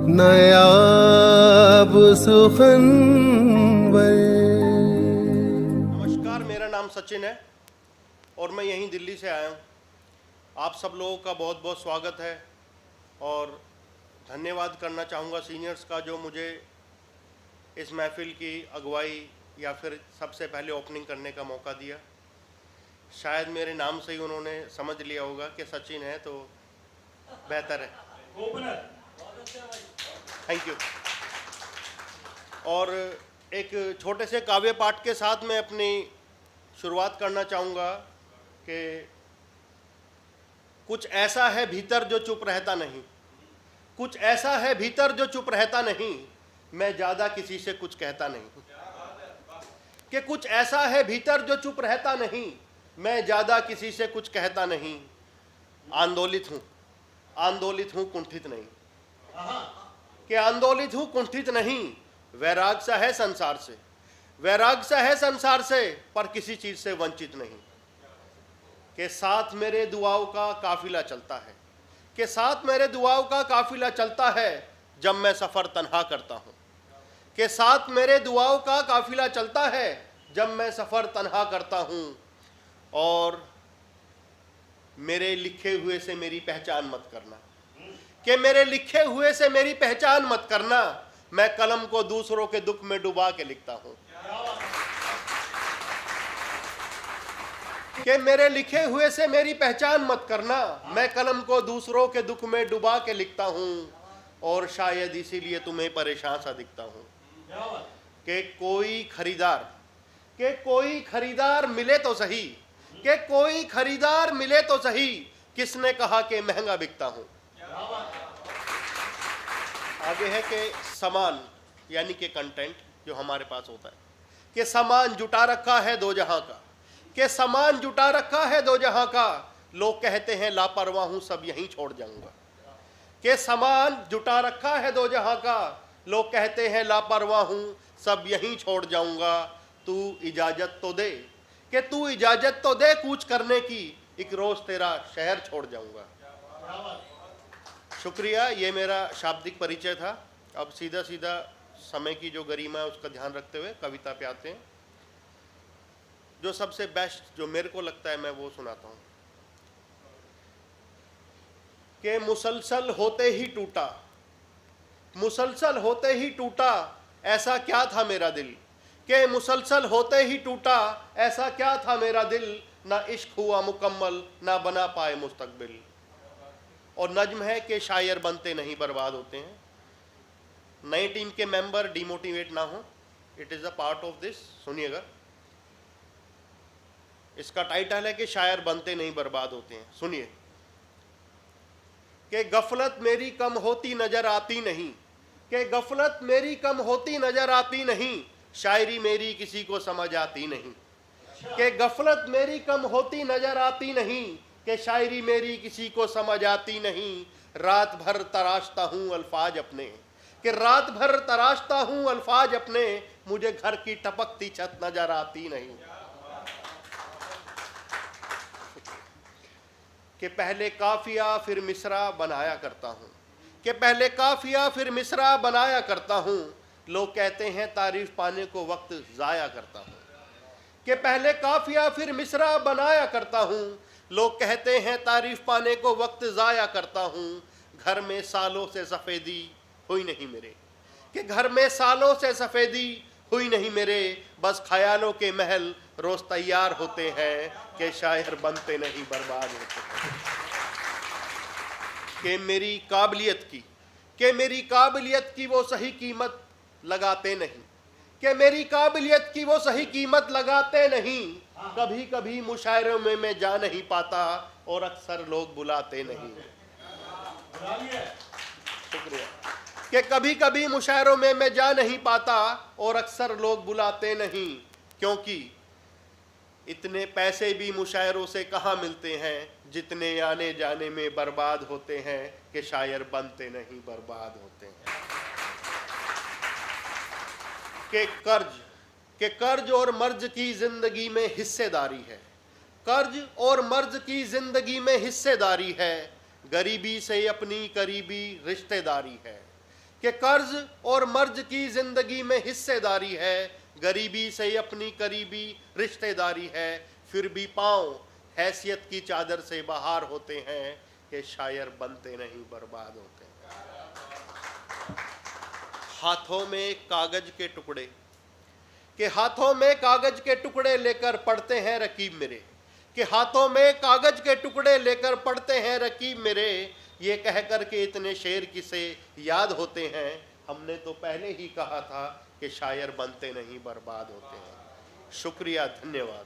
नायाब सुखनवर। नमस्कार, मेरा नाम सचिन है और मैं यहीं दिल्ली से आया हूँ। आप सब लोगों का बहुत बहुत स्वागत है और धन्यवाद करना चाहूँगा सीनियर्स का जो मुझे इस महफिल की अगुवाई या फिर सबसे पहले ओपनिंग करने का मौका दिया। शायद मेरे नाम से ही उन्होंने समझ लिया होगा कि सचिन है तो बेहतर है। Thank you. और एक छोटे से काव्य पाठ के साथ मैं अपनी शुरुआत करना चाहूँगा कि कुछ ऐसा है भीतर जो चुप रहता नहीं, कुछ ऐसा है भीतर जो चुप रहता नहीं, मैं ज़्यादा किसी से कुछ कहता नहीं। कि कुछ ऐसा है भीतर जो चुप रहता नहीं, मैं ज़्यादा किसी से कुछ कहता नहीं। आंदोलित हूँ कुंठित नहीं। कि आंदोलित हूँ कुंठित नहीं, वैराग सा है संसार से, वैराग सा है संसार से, पर किसी चीज़ से वंचित नहीं। के साथ मेरे दुआओं का काफिला चलता है, के साथ मेरे दुआओं का काफिला चलता है जब मैं सफ़र तन्हा करता हूँ। के साथ मेरे दुआओं का काफिला चलता है जब मैं सफ़र तन्हा करता हूँ। और मेरे लिखे हुए से मेरी पहचान मत करना, कि मेरे लिखे हुए से मेरी पहचान मत करना। मैं कलम को दूसरों के दुख में डुबा के लिखता हूँ। कि मेरे लिखे हुए से मेरी पहचान मत करना, मैं कलम को दूसरों के दुख में डुबा के लिखता हूँ। और शायद इसीलिए तुम्हें परेशान सा दिखता हूँ। कि कोई खरीदार मिले तो सही, कि कोई खरीदार मिले तो सही, किसने कहा कि महंगा बिकता हूँ। आगे है कि सामान यानी कि कंटेंट जो हमारे पास होता है, कि सामान जुटा रखा है दो जहां का, कि सामान जुटा रखा है दो जहां का, लोग कहते हैं लापरवाह हूं सब यहीं छोड़ जाऊंगा। कि सामान जुटा रखा है दो जहां का, लोग कहते हैं लापरवाह हूं सब यहीं छोड़ जाऊंगा। तू इजाजत तो दे, कि तू इजाजत तो दे कूच करने की, एक रोज तेरा शहर छोड़ जाऊंगा। शुक्रिया, ये मेरा शाब्दिक परिचय था। अब सीधा सीधा समय की जो गरिमा है उसका ध्यान रखते हुए कविता पे आते हैं। जो सबसे बेस्ट जो मेरे को लगता है मैं वो सुनाता हूँ। कि मुसलसल होते ही टूटा, मुसलसल होते ही टूटा, ऐसा क्या था मेरा दिल। कि मुसलसल होते ही टूटा, ऐसा क्या था मेरा दिल, ना इश्क हुआ मुकम्मल ना बना पाए मुस्तकबिल। और नज्म है कि शायर बनते नहीं बर्बाद होते हैं। नई टीम के मेंबर डिमोटिवेट ना हो, it is a part of this. सुनिएगा, इसका टाइटल है कि शायर बनते नहीं बर्बाद होते हैं। सुनिए। कि गफलत मेरी कम होती नजर आती नहीं, कि गफलत मेरी कम होती नजर आती नहीं, शायरी मेरी किसी को समझ आती नहीं। कि गफलत मेरी कम होती नजर आती नहीं, कि शायरी मेरी किसी को समझ आती नहीं। रात भर तराशता हूँ अल्फाज अपने, कि रात भर तराशता हूँ अल्फाज अपने, मुझे घर की टपकती छत नजर आती नहीं। कि पहले काफिया फिर मिसरा बनाया करता हूँ, कि पहले काफिया फिर मिसरा बनाया करता हूँ, लोग कहते हैं तारीफ पाने को वक्त ज़ाया करता हूँ। कि पहले काफिया फिर मिसरा बनाया करता हूँ, लोग कहते हैं तारीफ पाने को वक्त ज़ाया करता हूँ। घर में सालों से सफ़ेदी हुई नहीं मेरे, कि घर में सालों से सफ़ेदी हुई नहीं मेरे, बस ख्यालों के महल रोज़ तैयार होते हैं, कि शायर बनते नहीं बर्बाद होते हैं। कि मेरी काबिलियत की वो सही कीमत लगाते नहीं, कि मेरी काबिलियत की वो सही कीमत लगाते नहीं। कभी कभी मुशायरों में मैं जा नहीं पाता और अक्सर लोग बुलाते नहीं। शुक्रिया। कि कभी कभी मुशायरों में मैं जा नहीं पाता और अक्सर लोग बुलाते नहीं, क्योंकि इतने पैसे भी मुशायरों से कहाँ मिलते हैं जितने आने जाने में बर्बाद होते हैं, कि शायर बनते नहीं बर्बाद होते हैं। कि कर्ज और मर्ज की जिंदगी में हिस्सेदारी है, कर्ज और मर्ज की जिंदगी में हिस्सेदारी है, गरीबी से अपनी करीबी रिश्तेदारी है, कि कर्ज और मर्ज की जिंदगी में हिस्सेदारी है, गरीबी से अपनी करीबी रिश्तेदारी है, फिर भी पाँव हैसियत की चादर से बाहर होते हैं कि शायर बनते नहीं बर्बाद होते हैं। हाथों में कागज के टुकड़े, कि हाथों में कागज के टुकड़े लेकर पढ़ते हैं रकीब मेरे, कि हाथों में कागज के टुकड़े लेकर पढ़ते हैं रकीब मेरे, ये कहकर के इतने शेर किसे याद होते हैं, हमने तो पहले ही कहा था कि शायर बनते नहीं बर्बाद होते हैं। शुक्रिया, धन्यवाद।